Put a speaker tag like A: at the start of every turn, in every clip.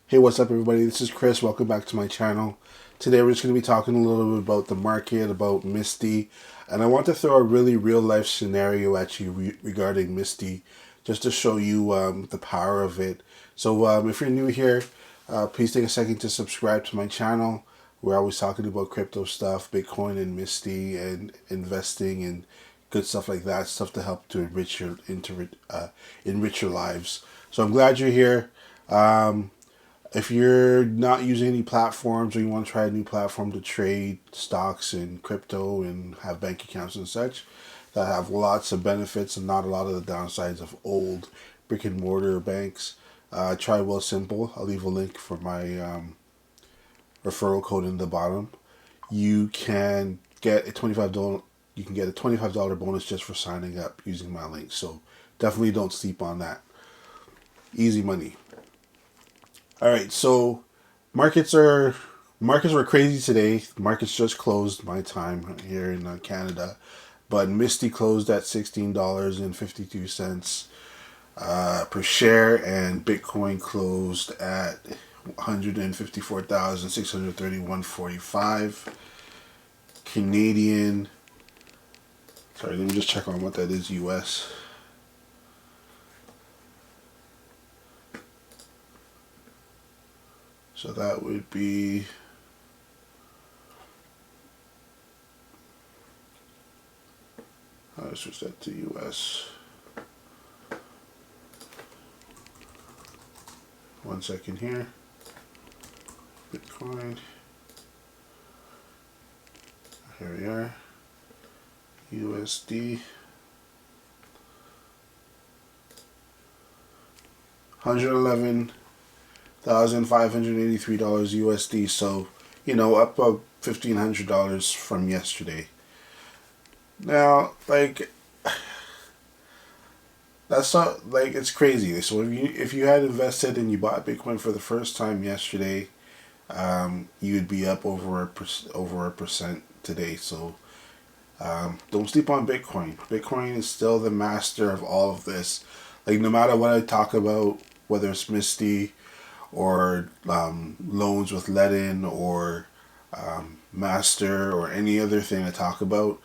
A: Hey, what's up, everybody? This is Chris. Welcome back to my channel. Today, we're just going to be talking a little bit about the market, about MSTY, and I want to throw a really real life scenario at you regarding MSTY, just to show you the power of it. So, if you're new here, please take a second to subscribe to my channel. We're always talking about crypto stuff, Bitcoin and MSTY, and investing and good stuff like that, stuff to help to enrich your lives. So, I'm glad you're here. If you're not using any platforms or you want to try a new platform to trade stocks and crypto and have bank accounts and such that have lots of benefits and not a lot of the downsides of old brick and mortar banks, try Well Simple. I'll leave a link for my referral code in the bottom. You can get a $25 bonus just for signing up using my link. So definitely don't sleep on that. Easy money. All right, so markets are markets were crazy today. Markets just closed my time here in Canada, but MSTY closed at $16.52 per share, and Bitcoin closed at 154,631.45 Canadian. Sorry, let me just check on what that is US. So that would be I'll switch that to US. 1 second here. Bitcoin. Here we are. USD. $111,583 USD. So, up about $1,500 from yesterday. Now, that's not it's crazy. So if you had invested and you bought Bitcoin for the first time yesterday, you'd be up over a percent today. So don't sleep on Bitcoin. Bitcoin is still the master of all of this. No matter what I talk about, whether it's MSTY or loans with let-in or master or any other thing I talk about,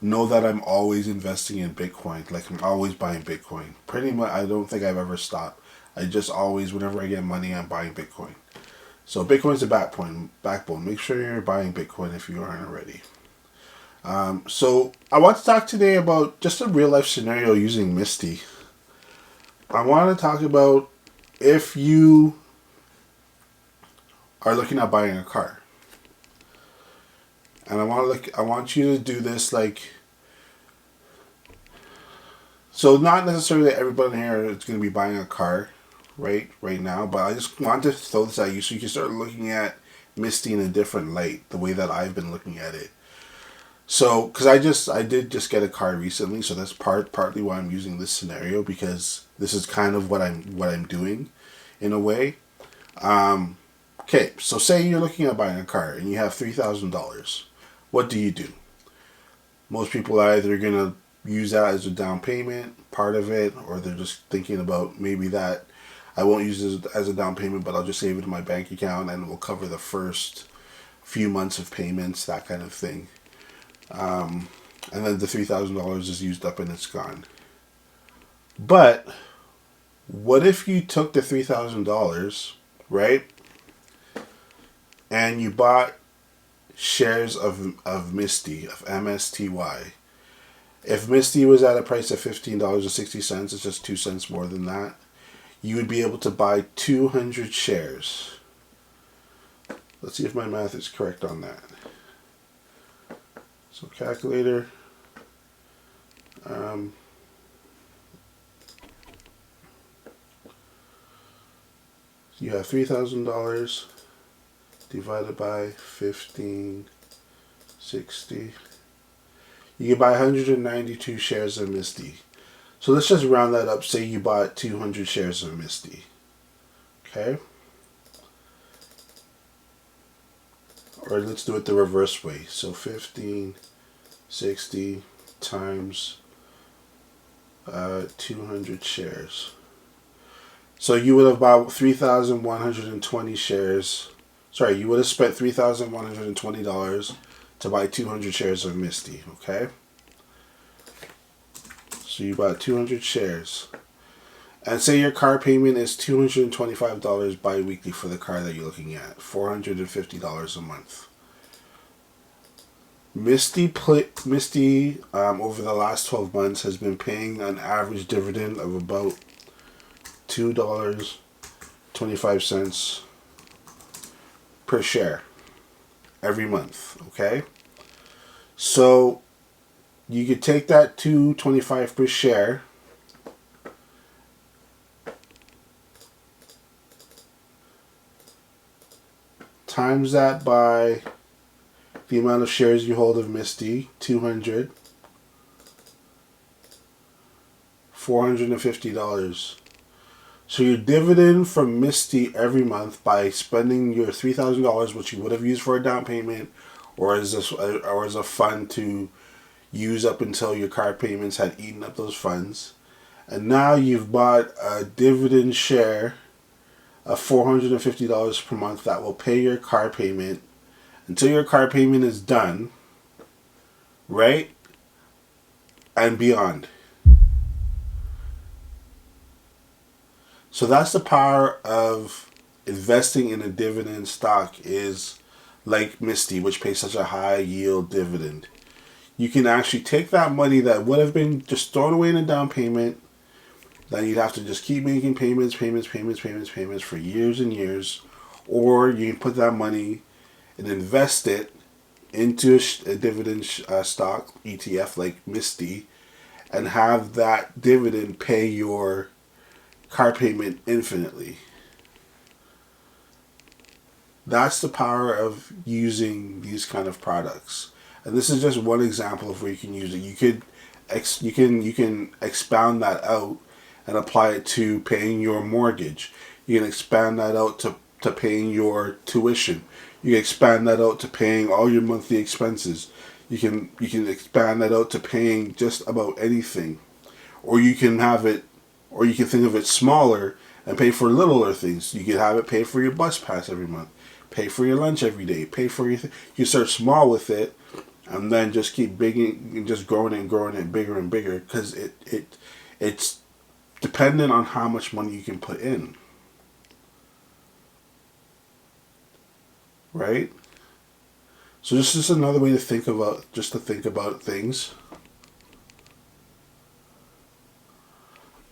A: know that I'm always investing in Bitcoin. I'm always buying Bitcoin. Pretty much, I don't think I've ever stopped. I just always, whenever I get money, I'm buying Bitcoin. So Bitcoin's the backbone. Make sure you're buying Bitcoin if you aren't already. So I want to talk today about just a real life scenario using MSTY. I want to talk about if you are looking at buying a car. And I want you to do this so not necessarily everybody here is going to be buying a car right now, but I just want to throw this at you so you can start looking at MSTY in a different light, the way that I've been looking at it. So, because I did just get a car recently, so that's partly why I'm using this scenario, because this is kind of what I'm doing, in a way. Okay, so say you're looking at buying a car and you have $3,000. What do you do? Most people are either gonna use that as a down payment, part of it, or they're just thinking about maybe that I won't use it as a down payment, but I'll just save it in my bank account and it will cover the first few months of payments, that kind of thing. And then the $3,000 is used up and it's gone. But what if you took the $3,000, right, and you bought shares of MSTY, of MSTY? If MSTY was at a price of $15.60, it's just 2 cents more than that, you would be able to buy 200 shares. Let's see if my math is correct on that. So calculator. You have $3,000 divided by 1560. You can buy 192 shares of MSTY. So let's just round that up. Say you bought 200 shares of MSTY. Okay? Or let's do it the reverse way. So 1560 times 200 shares. So you would have bought 3,120 shares. Sorry, you would have spent $3,120 to buy 200 shares of MSTY. Okay. So you bought 200 shares. And say your car payment is $225 bi-weekly for the car that you're looking at, $450 a month. MSTY over the last 12 months has been paying an average dividend of about $2.25 per share every month. Okay, so you could take that $2.25 per share times that by the amount of shares you hold of MSTY, 200, $450. So your dividend from MSTY every month by spending your $3,000, which you would have used for a down payment, or as a fund to use up until your car payments had eaten up those funds, and now you've bought a dividend share of $450 per month that will pay your car payment until your car payment is done, right? And beyond. So that's the power of investing in a dividend stock, is like MSTY, which pays such a high yield dividend. You can actually take that money that would have been just thrown away in a down payment, then you'd have to just keep making payments for years and years, or you can put that money and invest it into a dividend stock ETF like MSTY, and have that dividend pay your car payment infinitely. That's the power of using these kind of products. And this is just one example of where you can use it. You can expound that out and apply it to paying your mortgage. You can expand that out to paying your tuition. You can expand that out to paying all your monthly expenses. You can expand that out to paying just about anything. Or you can have it, or you can think of it smaller and pay for littler things. You can have it pay for your bus pass every month, pay for your lunch every day, pay for your you start small with it, and then just keep just growing it and growing it bigger and bigger, because it's dependent on how much money you can put in. Right? So this is another way to think about things.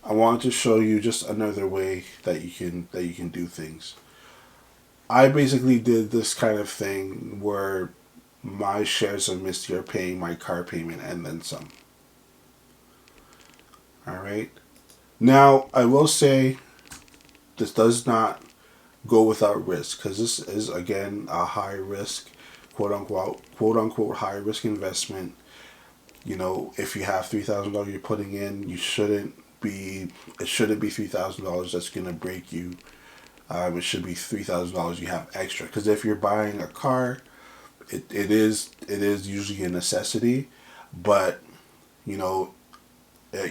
A: I want to show you just another way that you can do things. I basically did this kind of thing where my shares of MSTY are paying my car payment and then some. All right. Now I will say this does not go without risk, because this is again a high risk, quote unquote high risk investment. You know, if you have $3,000 you're putting in, it shouldn't be $3,000 that's gonna break you. It should be $3,000 you have extra. Because if you're buying a car, it is usually a necessity, but you know,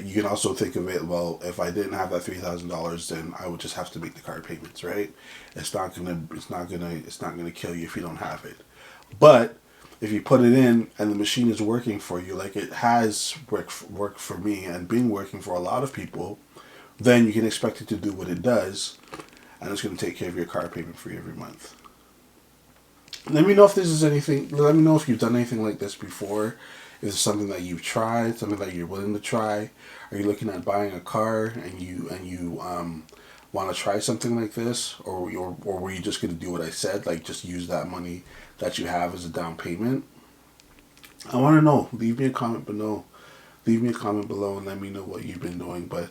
A: you can also think of it, well, if I didn't have that $3,000, then I would just have to make the car payments, right? It's not gonna kill you if you don't have it. But if you put it in and the machine is working for you, like it has worked for me and been working for a lot of people, then you can expect it to do what it does, and it's going to take care of your car payment for you every month. Let me know if this is anything. Let me know if you've done anything like this before. Is it something that you've tried? Something that you're willing to try? Are you looking at buying a car and you want to try something like this, or were you just going to do what I said, like just use that money that you have as a down payment? I want to know. Leave me a comment below. Leave me a comment below and let me know what you've been doing. But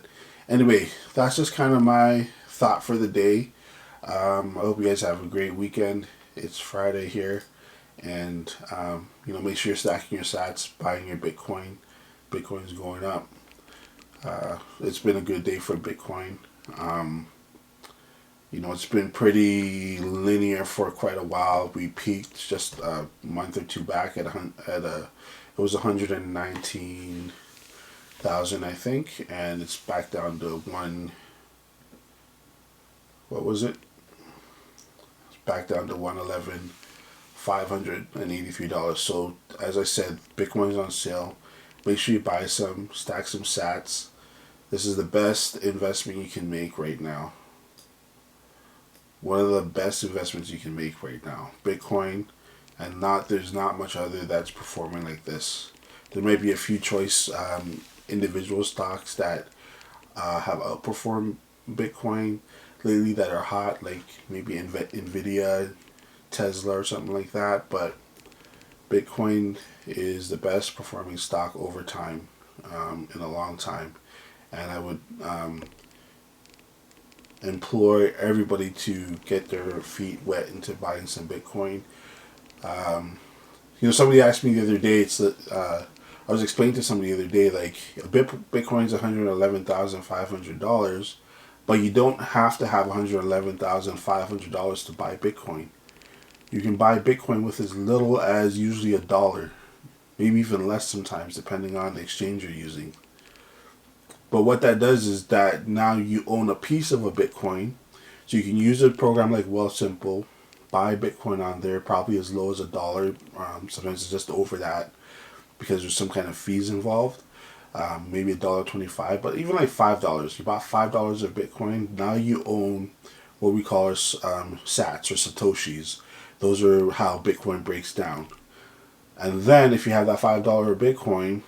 A: anyway, that's just kind of my thought for the day. I hope you guys have a great weekend. It's Friday here, and make sure you're stacking your sats, buying your Bitcoin. Bitcoin's going up. It's been a good day for Bitcoin. It's been pretty linear for quite a while. We peaked just a month or two back it was 119,000, I think, and it's back down to what was it? Back down to 111, $583. So as I said, Bitcoin's on sale. Make sure you buy some, stack some sats. This is the best investment you can make right now. One of the best investments you can make right now. Bitcoin, and there's not much other that's performing like this. There may be a few choice individual stocks that have outperformed Bitcoin lately that are hot, like maybe Nvidia, Tesla, or something like that. But Bitcoin is the best performing stock over time, in a long time, and I would implore everybody to get their feet wet into buying some Bitcoin. Somebody asked me the other day. I was explaining to somebody the other day, like Bitcoin's $111,500, but you don't have to have $111,500 to buy Bitcoin. You can buy Bitcoin with as little as usually $1, maybe even less sometimes, depending on the exchange you're using. But what that does is that now you own a piece of a Bitcoin, so you can use a program like Wealthsimple, buy Bitcoin on there, probably as low as $1. Sometimes it's just over that because there's some kind of fees involved. Maybe $1.25, but even like $5. You bought $5 of Bitcoin. Now you own what we call sats or satoshis. Those are how Bitcoin breaks down. And then if you have that $5 Bitcoin,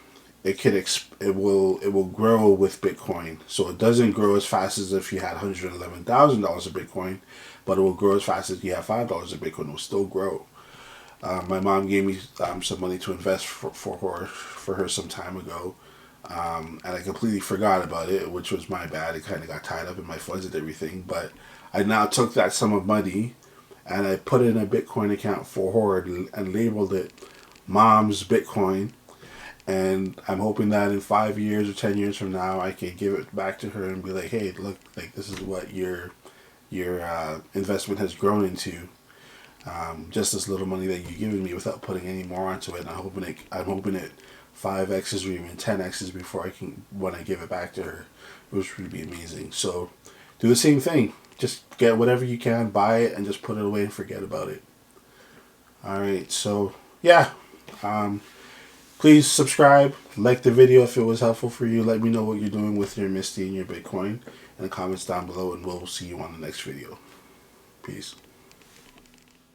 A: it will grow with Bitcoin. So it doesn't grow as fast as if you had $111,000 of Bitcoin, but it will grow as fast as you have $5 of Bitcoin. It will still grow. My mom gave me some money to invest for her some time ago, and I completely forgot about it, which was my bad. It kind of got tied up in my funds and everything. But I now took that sum of money and I put it in a Bitcoin account for her and labeled it Mom's Bitcoin. And I'm hoping that in 5 years or 10 years from now, I can give it back to her and be like, "Hey, look, like this is what your investment has grown into. Just this little money that you're giving me without putting any more onto it. And I'm hoping it 5x's or even 10x's when I give it back to her, which would be amazing." So do the same thing. Just get whatever you can, buy it, and just put it away and forget about it. All right. So yeah. Please subscribe, like the video if it was helpful for you. Let me know what you're doing with your MSTY and your Bitcoin in the comments down below, and we'll see you on the next video. Peace.